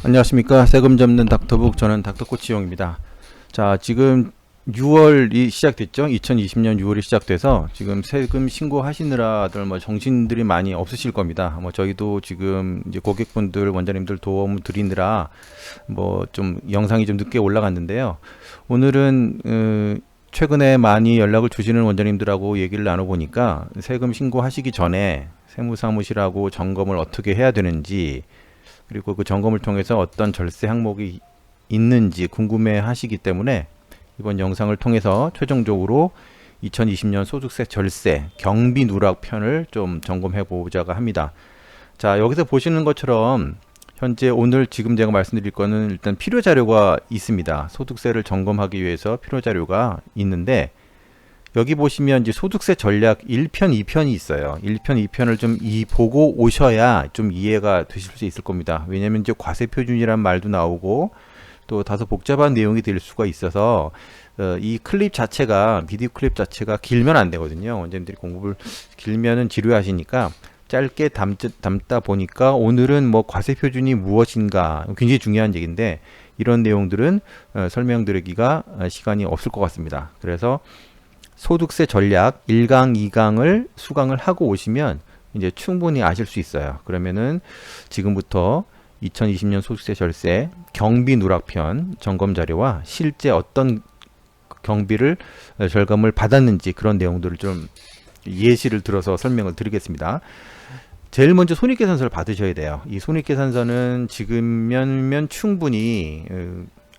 안녕하십니까. 세금 접는 닥터북, 저는 닥터코치용입니다. 자, 지금 6월이 시작됐죠. 2020년 6월이 시작돼서 지금 세금 신고하시느라들 정신들이 많이 없으실 겁니다. 저희도 지금 이제 고객분들, 원장님들 도움 드리느라 좀 영상이 좀 늦게 올라갔는데요. 오늘은 최근에 많이 연락을 주시는 원장님들하고 얘기를 나눠보니까 세금 신고하시기 전에 세무사무실하고 점검을 어떻게 해야 되는지, 그리고 그 점검을 통해서 어떤 절세 항목이 있는지 궁금해 하시기 때문에 이번 영상을 통해서 최종적으로 2020년 소득세 절세 경비 누락 편을 좀 점검해 보자고 합니다. 자, 여기서 보시는 것처럼 현재 오늘 지금 제가 말씀드릴 거는 일단 필요 자료가 있습니다. 소득세를 점검하기 위해서 필요 자료가 있는데, 여기 보시면 이제 소득세 전략 1편, 2편이 있어요. 1편, 2편을 좀 보고 오셔야 좀 이해가 되실 수 있을 겁니다. 왜냐면 이제 과세 표준이란 말도 나오고 또 다소 복잡한 내용이 될 수가 있어서 이 클립 자체가, 비디오 클립 자체가 길면 안 되거든요. 원장님들이 공부를 길면은 지루하시니까 짧게 담다 보니까 오늘은 과세 표준이 무엇인가 굉장히 중요한 얘기인데, 이런 내용들은 설명드리기가 시간이 없을 것 같습니다. 그래서 소득세 전략 1강, 2강을 수강을 하고 오시면 이제 충분히 아실 수 있어요. 그러면은 지금부터 2020년 소득세 절세 경비 누락편 점검 자료와 실제 어떤 경비를 절감을 받았는지 그런 내용들을 좀 예시를 들어서 설명을 드리겠습니다. 제일 먼저 손익계산서를 받으셔야 돼요. 이 손익계산서는 지금면 충분히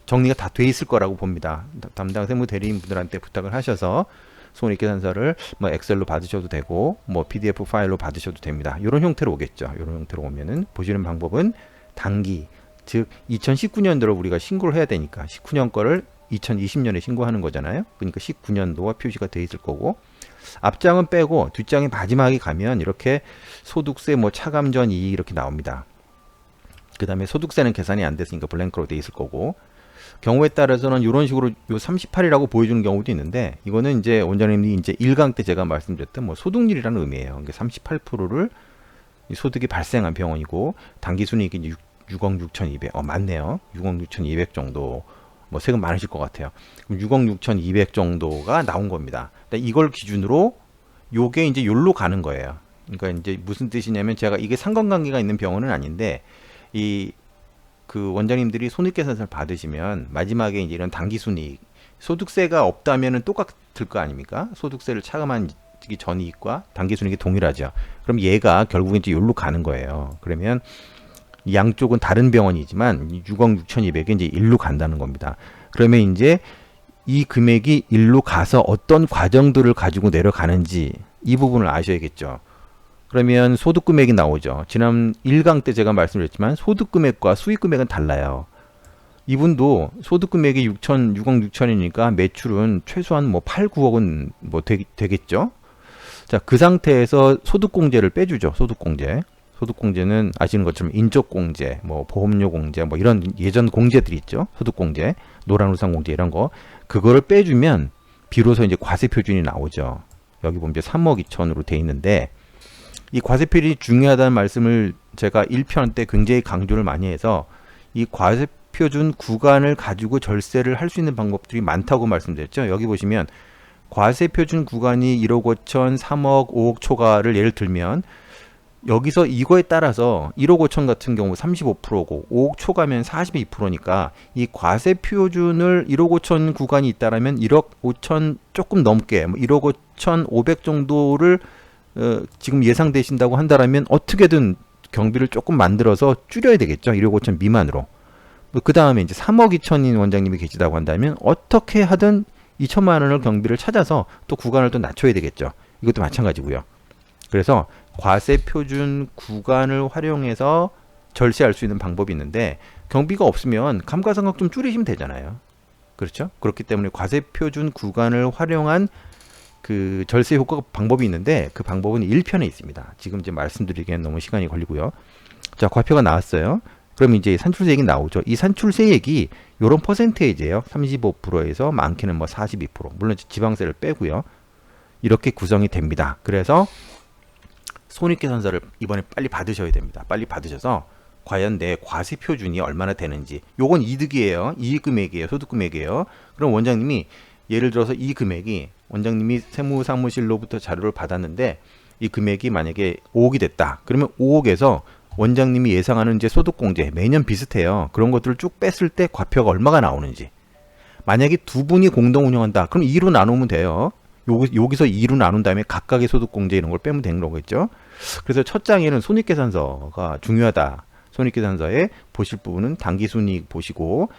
정리가 다 돼 있을 거라고 봅니다. 담당 세무 대리인분들한테 부탁을 하셔서 손익계산서를 엑셀로 받으셔도 되고 PDF 파일로 받으셔도 됩니다. 이런 형태로 오겠죠. 이런 형태로 오면은 보시는 방법은 단기, 즉 2019년도로 우리가 신고를 해야 되니까 19년 거를 2020년에 신고하는 거잖아요. 그러니까 19년도가 표시가 돼 있을 거고, 앞장은 빼고 뒷장에 마지막에 가면 이렇게 소득세 차감 전 이익 이렇게 나옵니다. 그 다음에 소득세는 계산이 안 됐으니까 블랭크로 돼 있을 거고, 경우에 따라서는 이런 식으로 요 38이라고 보여주는 경우도 있는데, 이거는 이제 원장님이 이제 1강 때 제가 말씀드렸던 소득률이라는 의미예요. 그러니까 38%를 소득이 발생한 병원이고, 당기순이익이 6억 6,200, 맞네요. 6억 6,200 정도, 세금 많으실 것 같아요. 그럼 6억 6,200 정도가 나온 겁니다. 이걸 기준으로 요게 이제 요로 가는 거예요. 그러니까 이제 무슨 뜻이냐면, 제가 이게 상관관계가 있는 병원은 아닌데, 그 원장님들이 손익계산서를 받으시면 마지막에 이제 이런 당기순이익, 소득세가 없다면은 똑같을 거 아닙니까? 소득세를 차감한 전이익과 당기순이익이 동일하죠. 그럼 얘가 결국엔 이제 요로 가는 거예요. 그러면 양쪽은 다른 병원이지만 6억 6,200이 이제 일로 간다는 겁니다. 그러면 이제 이 금액이 일로 가서 어떤 과정들을 가지고 내려가는지 이 부분을 아셔야겠죠. 그러면 소득금액이 나오죠. 지난 1강 때 제가 말씀드렸지만 소득금액과 수익금액은 달라요. 이분도 소득금액이 6억 6천이니까 매출은 최소한 8, 9억은 되겠죠. 자, 그 상태에서 소득공제를 빼주죠. 소득공제. 소득공제는 아시는 것처럼 인적공제, 보험료 공제, 이런 예전 공제들이 있죠. 소득공제, 노란우산공제 이런 거. 그거를 빼주면 비로소 이제 과세표준이 나오죠. 여기 보면 이제 3억 2천으로 돼 있는데, 이 과세표준이 중요하다는 말씀을 제가 1편 때 굉장히 강조를 많이 해서, 이 과세표준 구간을 가지고 절세를 할 수 있는 방법들이 많다고 말씀드렸죠. 여기 보시면 과세표준 구간이 1억 5천, 3억, 5억 초과를 예를 들면, 여기서 이거에 따라서 1억 5천 같은 경우 35%고 5억 초과면 42%니까 이 과세표준을 1억 5천 구간이 있다라면 1억 5천 조금 넘게 1억 5천 5백 정도를 지금 예상되신다고 한다라면 어떻게든 경비를 조금 만들어서 줄여야 되겠죠. 1억 5천 미만으로. 그 다음에 이제 3억 2천인 원장님이 계시다고 한다면 어떻게 하든 2천만 원을 경비를 찾아서 또 구간을 또 낮춰야 되겠죠. 이것도 마찬가지고요. 그래서 과세표준 구간을 활용해서 절세할 수 있는 방법이 있는데, 경비가 없으면 감가상각 좀 줄이시면 되잖아요. 그렇죠? 그렇기 때문에 과세표준 구간을 활용한 그 절세 효과 방법이 있는데, 그 방법은 1편에 있습니다. 지금 이제 말씀드리기엔 너무 시간이 걸리고요. 자, 과표가 나왔어요. 그럼 이제 산출세액이 나오죠. 이 산출세액이 요런 퍼센테이지예요. 35%에서 많게는 42%. 물론 지방세를 빼고요. 이렇게 구성이 됩니다. 그래서 손익계산서를 이번에 빨리 받으셔야 됩니다. 빨리 받으셔서 과연 내 과세 표준이 얼마나 되는지. 요건 이득이에요. 이익 금액이에요. 소득 금액이에요. 그럼 원장님이 예를 들어서 이 금액이 원장님이 세무사무실로부터 자료를 받았는데 이 금액이 만약에 5억이 됐다. 그러면 5억에서 원장님이 예상하는 이제 소득공제 매년 비슷해요. 그런 것들을 쭉 뺐을 때 과표가 얼마가 나오는지. 만약에 두 분이 공동 운영한다. 그럼 2로 나누면 돼요. 여기서 2로 나눈 다음에 각각의 소득공제 이런 걸 빼면 되는 거겠죠. 그래서 첫 장에는 손익계산서가 중요하다. 손익계산서에 보실 부분은 당기순이익 보시고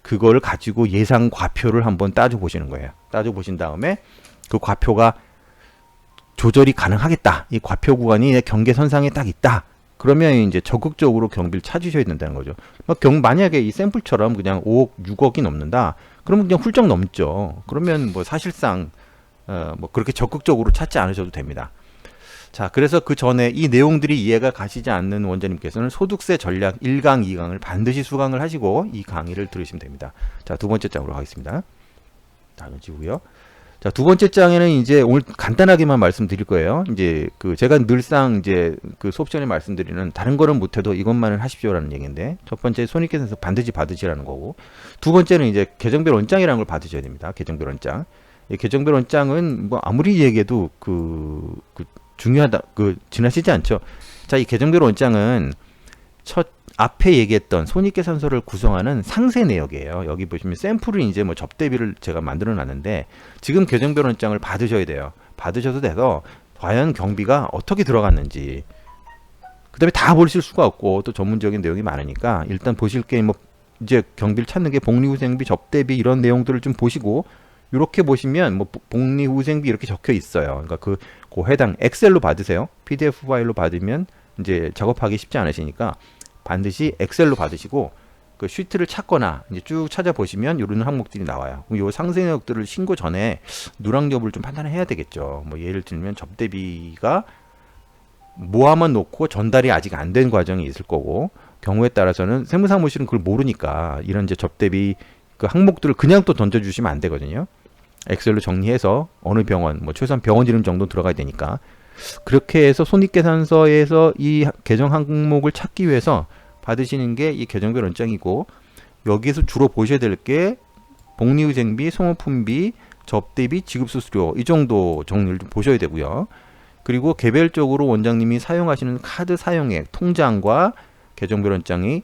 그거를 가지고 예상 과표를 한번 따져보시는 거예요. 따져보신 다음에 그 과표가 조절이 가능하겠다. 이 과표 구간이 경계선상에 딱 있다. 그러면 이제 적극적으로 경비를 찾으셔야 된다는 거죠. 만약에 이 샘플처럼 그냥 5억, 6억이 넘는다. 그러면 그냥 훌쩍 넘죠. 그러면 뭐 사실상 뭐 그렇게 적극적으로 찾지 않으셔도 됩니다. 자, 그래서 그 전에 이 내용들이 이해가 가시지 않는 원장님께서는 소득세 전략 1강, 2강을 반드시 수강을 하시고 이 강의를 들으시면 됩니다. 자, 두 번째 장으로 가겠습니다. 나눠지고요. 자, 두 번째 장에는 이제 오늘 간단하게만 말씀드릴 거예요. 이제 그 제가 늘상 이제 그 수업 시간에 말씀드리는 다른 거는 못해도 이것만은 하십시오라는 얘기인데, 첫 번째 손익계산서 반드시 받으시라는 거고, 두 번째는 이제 계정별 원장이라는 걸 받으셔야 됩니다. 계정별 원장. 이 계정별 원장은 뭐 아무리 얘기해도 중요하다, 지나치지 않죠. 자, 이 계정별 원장은 앞에 얘기했던 손익계산서를 구성하는 상세 내역이에요. 여기 보시면 샘플은 이제 뭐 접대비를 제가 만들어 놨는데, 지금 계정별 원장을 받으셔야 돼요. 받으셔도 돼서 과연 경비가 어떻게 들어갔는지, 그 다음에 다 보실 수가 없고 또 전문적인 내용이 많으니까 일단 보실 게 뭐 이제 경비를 찾는 게 복리후생비, 접대비 이런 내용들을 좀 보시고, 이렇게 보시면 뭐 복리후생비 이렇게 적혀 있어요. 그러니까 그 해당 엑셀로 받으세요. PDF 파일로 받으면 이제 작업하기 쉽지 않으시니까 반드시 엑셀로 받으시고 그 시트를 찾거나 이제 쭉 찾아보시면 이런 항목들이 나와요. 그럼 요 상세 내역들을 신고 전에 누락 여부를 좀 판단해야 되겠죠. 뭐 예를 들면 접대비가 모아만 놓고 전달이 아직 안 된 과정이 있을 거고, 경우에 따라서는 세무사무실은 그걸 모르니까 이런 이제 접대비 그 항목들을 그냥 또 던져주시면 안 되거든요. 엑셀로 정리해서 어느 병원, 뭐 최소한 병원 이름 정도 들어가야 되니까, 그렇게 해서 손익계산서에서 이 계정 항목을 찾기 위해서 받으시는 게 이 계정별 원장이고, 여기에서 주로 보셔야 될 게 복리후생비, 송호품비, 접대비, 지급수수료 이 정도 정리를 좀 보셔야 되고요. 그리고 개별적으로 원장님이 사용하시는 카드 사용액 통장과 계정별 원장이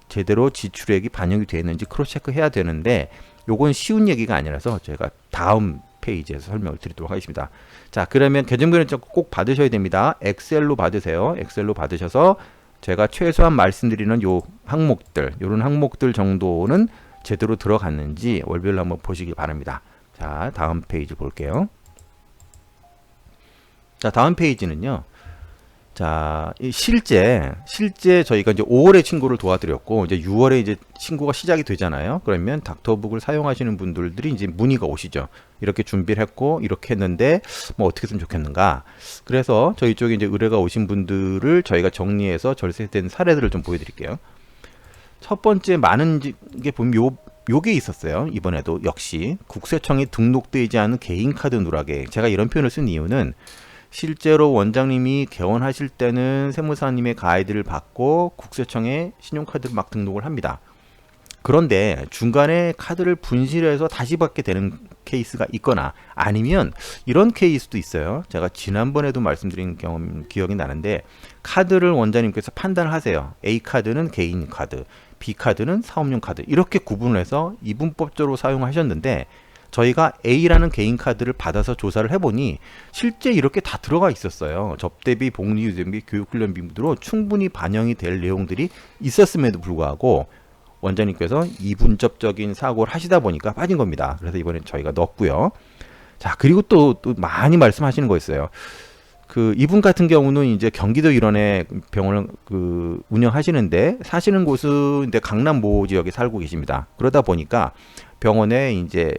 제대로 지출액이 반영이 되어 있는지 크로스 체크해야 되는데, 요건 쉬운 얘기가 아니라서 제가 다음 페이지에서 설명을 드리도록 하겠습니다. 자, 그러면 계정별 원장 꼭 받으셔야 됩니다. 엑셀로 받으세요. 엑셀로 받으셔서 제가 최소한 말씀드리는 요 항목들, 요런 항목들 정도는 제대로 들어갔는지 월별로 한번 보시기 바랍니다. 자, 다음 페이지 볼게요. 자, 다음 페이지는요. 자, 실제 저희가 이제 5월에 신고를 도와드렸고, 이제 6월에 이제 신고가 시작이 되잖아요. 그러면 닥터북을 사용하시는 분들이 이제 문의가 오시죠. 이렇게 준비를 했고, 이렇게 했는데, 뭐 어떻게 했으면 좋겠는가. 그래서 저희 쪽에 이제 의뢰가 오신 분들을 저희가 정리해서 절세된 사례들을 좀 보여드릴게요. 첫 번째 많은 게 보면 요게 있었어요. 이번에도 역시 국세청에 등록되지 않은 개인카드 누락에, 제가 이런 표현을 쓴 이유는 실제로 원장님이 개원하실 때는 세무사님의 가이드를 받고 국세청에 신용카드를 막 등록을 합니다. 그런데 중간에 카드를 분실해서 다시 받게 되는 케이스가 있거나, 아니면 이런 케이스도 있어요. 제가 지난번에도 말씀드린 경험 기억이 나는데, 카드를 원장님께서 판단을 하세요. A카드는 개인카드, B카드는 사업용 카드, 이렇게 구분을 해서 이분법적으로 사용하셨는데, 저희가 A라는 개인카드를 받아서 조사를 해보니 실제 이렇게 다 들어가 있었어요. 접대비, 복리후생비, 교육훈련비 등으로 충분히 반영이 될 내용들이 있었음에도 불구하고 원장님께서 이분법적인 사고를 하시다 보니까 빠진 겁니다. 그래서 이번엔 저희가 넣었고요. 자, 그리고 또 많이 말씀하시는 거 있어요. 이분 같은 경우는 이제 경기도 일원에 병원을 운영하시는데, 사시는 곳은 이제 강남 모 지역에 살고 계십니다. 그러다 보니까 병원에 이제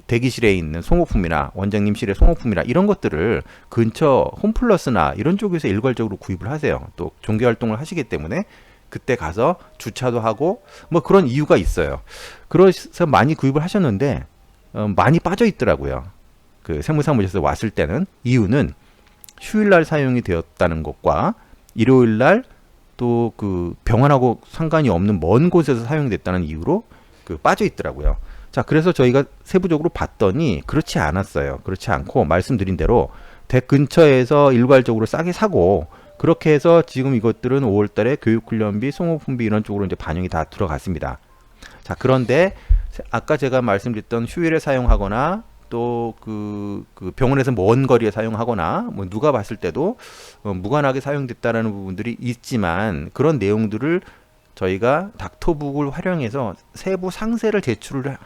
대기실에 있는 송호품이나 원장님실의 송호품이나 이런 것들을 근처 홈플러스나 이런 쪽에서 일괄적으로 구입을 하세요. 또 종교활동을 하시기 때문에 그때 가서 주차도 하고 뭐 그런 이유가 있어요. 그래서 많이 구입을 하셨는데 많이 빠져 있더라고요. 그 세무사무실에서 왔을 때는. 이유는 휴일날 사용이 되었다는 것과 일요일날 또 그 병원하고 상관이 없는 먼 곳에서 사용됐다는 이유로 그 빠져 있더라고요. 자, 그래서 저희가 세부적으로 봤더니 그렇지 않았어요. 그렇지 않고 말씀드린 대로 댁 근처에서 일괄적으로 싸게 사고, 그렇게 해서 지금 이것들은 5월달에 교육훈련비, 송호품비 이런 쪽으로 이제 반영이 다 들어갔습니다. 자, 그런데 아까 제가 말씀드렸던 휴일에 사용하거나 또 그 병원에서 먼 거리에 사용하거나 뭐 누가 봤을 때도 무관하게 사용됐다라는 부분들이 있지만, 그런 내용들을 저희가 닥터북을 활용해서 세부 상세를 제출을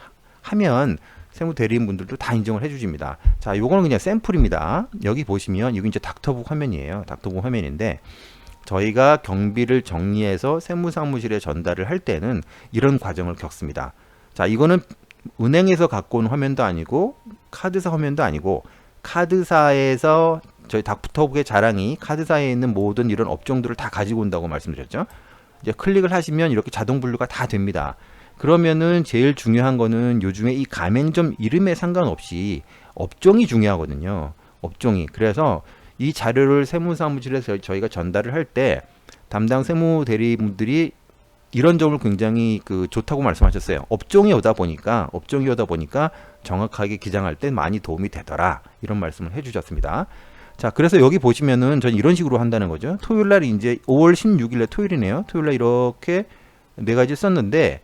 하면 세무 대리인분들도 다 인정을 해주십니다. 자, 요거는 그냥 샘플입니다. 여기 보시면 이거 이제 닥터북 화면이에요. 닥터북 화면인데, 저희가 경비를 정리해서 세무사무실에 전달을 할 때는 이런 과정을 겪습니다. 자, 이거는 은행에서 갖고 온 화면도 아니고 카드사 화면도 아니고, 카드사에서 저희 닥터북의 자랑이 카드사에 있는 모든 이런 업종들을 다 가지고 온다고 말씀드렸죠. 이제 클릭을 하시면 이렇게 자동 분류가 다 됩니다. 그러면은 제일 중요한 거는 요즘에 이 가맹점 이름에 상관없이 업종이 중요하거든요. 업종이. 그래서 이 자료를 세무사무실에서 저희가 전달을 할 때 담당 세무 대리분들이 이런 점을 굉장히 그 좋다고 말씀하셨어요. 업종이 오다 보니까 정확하게 기장할 때 많이 도움이 되더라, 이런 말씀을 해주셨습니다. 자, 그래서 여기 보시면은 전 이런 식으로 한다는 거죠. 토요일 날 이제 5월 16일에 토요일이네요. 토요일 날 이렇게 네 가지 썼는데,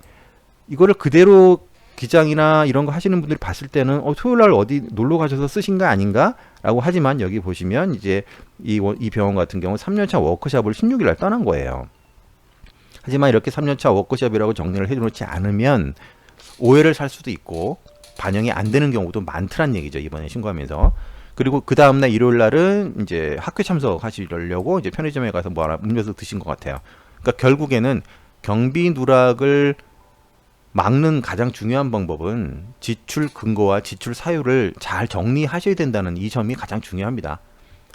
이거를 그대로 기장이나 이런 거 하시는 분들이 봤을 때는 토요일 날 어디 놀러 가셔서 쓰신 거 아닌가? 라고 하지만, 여기 보시면 이제 이 병원 같은 경우 3년차 워크숍을 16일 날 떠난 거예요. 하지만 이렇게 3년차 워크숍이라고 정리를 해놓지 않으면 오해를 살 수도 있고 반영이 안 되는 경우도 많더란 얘기죠, 이번에 신고하면서. 그리고 그 다음날 일요일 날은 이제 학교 참석하시려고 이제 편의점에 가서 뭐 하나 음료수 드신 것 같아요. 그러니까 결국에는 경비 누락을 막는 가장 중요한 방법은 지출 근거와 지출 사유를 잘 정리하셔야 된다는 이 점이 가장 중요합니다.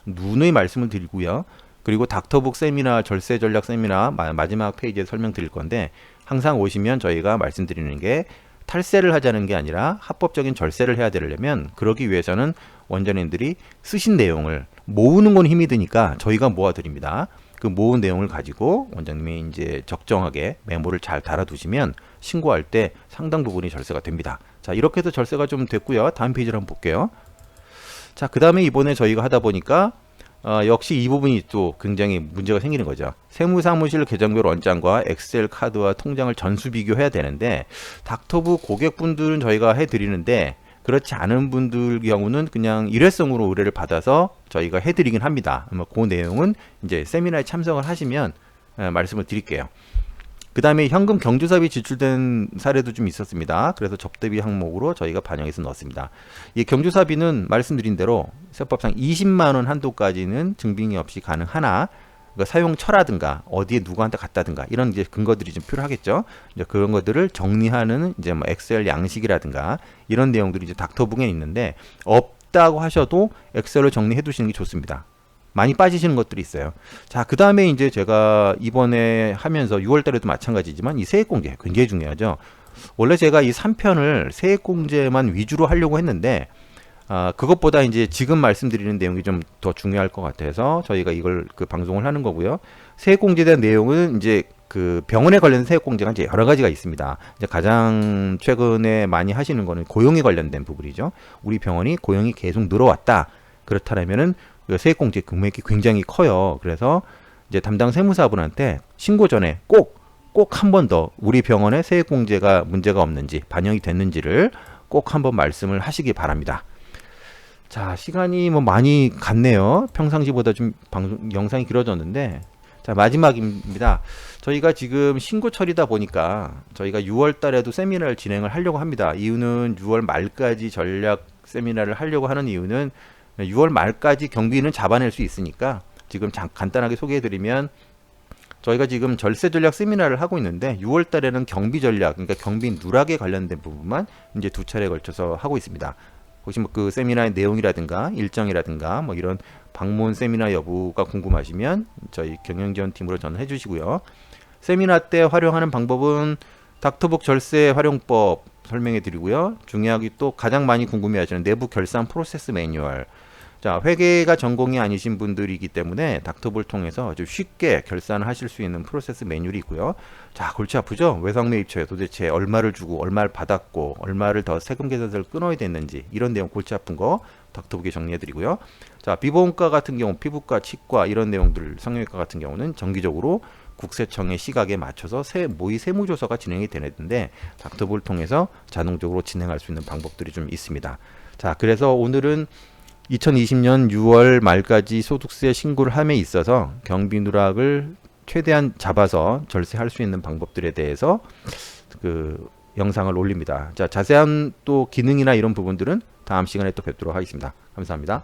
누누이 말씀을 드리고요. 그리고 닥터북 세미나, 절세 전략 세미나 마지막 페이지에 설명드릴 건데, 항상 오시면 저희가 말씀드리는 게 탈세를 하자는 게 아니라 합법적인 절세를 해야 되려면, 그러기 위해서는 원장님들이 쓰신 내용을 모으는 건 힘이 드니까 저희가 모아드립니다. 그 모은 내용을 가지고 원장님이 이제 적정하게 메모를 잘 달아두시면 신고할 때 상당 부분이 절세가 됩니다. 자, 이렇게 해서 절세가 좀 됐고요. 다음 페이지를 한번 볼게요. 자, 그 다음에 이번에 저희가 하다 보니까 역시 이 부분이 또 굉장히 문제가 생기는 거죠. 세무사무실 계정별 원장과 엑셀 카드와 통장을 전수 비교해야 되는데, 닥터북 고객분들은 저희가 해드리는데, 그렇지 않은 분들 경우는 그냥 일회성으로 의뢰를 받아서 저희가 해드리긴 합니다. 그 내용은 이제 세미나에 참석을 하시면 말씀을 드릴게요. 그 다음에 현금 경조사비 지출된 사례도 좀 있었습니다. 그래서 접대비 항목으로 저희가 반영해서 넣었습니다. 이 경조사비는 말씀드린 대로 세법상 20만 원 한도까지는 증빙이 없이 가능하나, 그러니까 사용처라든가 어디에 누구한테 갔다든가 이런 이제 근거들이 좀 필요하겠죠. 이제 그런 것들을 정리하는 이제 뭐 엑셀 양식이라든가 이런 내용들이 이제 닥터북에 있는데, 없다고 하셔도 엑셀로 정리해 두시는 게 좋습니다. 많이 빠지시는 것들이 있어요. 자, 그 다음에 이제 제가 이번에 하면서 6월 달에도 마찬가지지만 이 세액공제 굉장히 중요하죠. 원래 제가 이 3편을 세액공제만 위주로 하려고 했는데, 그것보다 이제 지금 말씀드리는 내용이 좀 더 중요할 것 같아서 저희가 이걸 그 방송을 하는 거고요. 세액공제에 대한 내용은 이제 그 병원에 관련된 세액공제가 이제 여러 가지가 있습니다. 이제 가장 최근에 많이 하시는 거는 고용에 관련된 부분이죠. 우리 병원이 고용이 계속 늘어왔다. 그렇다면은 세액공제 금액이 굉장히 커요. 그래서 이제 담당 세무사분한테 신고 전에 꼭 한 번 더 우리 병원에 세액공제가 문제가 없는지 반영이 됐는지를 꼭 한번 말씀을 하시기 바랍니다. 자, 시간이 뭐 많이 갔네요. 평상시보다 좀 영상이 길어졌는데, 자, 마지막입니다. 저희가 지금 신고 처리다 보니까 저희가 6월 달에도 세미나를 진행을 하려고 합니다. 이유는 6월 말까지 전략 세미나를 하려고 하는 이유는 6월 말까지 경비는 잡아낼 수 있으니까, 지금 간단하게 소개해드리면 저희가 지금 절세 전략 세미나를 하고 있는데 6월 달에는 경비 전략, 그러니까 경비 누락에 관련된 부분만 이제 2차례에 걸쳐서 하고 있습니다. 혹시 뭐 그 세미나의 내용이라든가 일정이라든가 뭐 이런 방문 세미나 여부가 궁금하시면 저희 경영지원팀으로 전화해 주시고요. 세미나 때 활용하는 방법은 닥터북 절세 활용법 설명해 드리고요. 중요하게 또 가장 많이 궁금해 하시는 내부 결산 프로세스 매뉴얼, 자, 회계가 전공이 아니신 분들이기 때문에 닥터볼 통해서 아주 쉽게 결산을 하실 수 있는 프로세스 매뉴얼이 있고요. 자, 골치 아프죠? 외상매입처에 도대체 얼마를 주고 얼마를 받았고 얼마를 더 세금 계산서를 끊어야 됐는지 이런 내용 골치 아픈 거 닥터북에 정리해 드리고요. 자, 비보험과 같은 경우 피부과, 치과 이런 내용들, 성형외과 같은 경우는 정기적으로 국세청의 시각에 맞춰서 모의 세무조사가 진행이 되는데 닥터볼 통해서 자동적으로 진행할 수 있는 방법들이 좀 있습니다. 자, 그래서 오늘은 2020년 6월 말까지 소득세 신고를 함에 있어서 경비 누락을 최대한 잡아서 절세할 수 있는 방법들에 대해서 그 영상을 올립니다. 자, 자세한 또 기능이나 이런 부분들은 다음 시간에 또 뵙도록 하겠습니다. 감사합니다.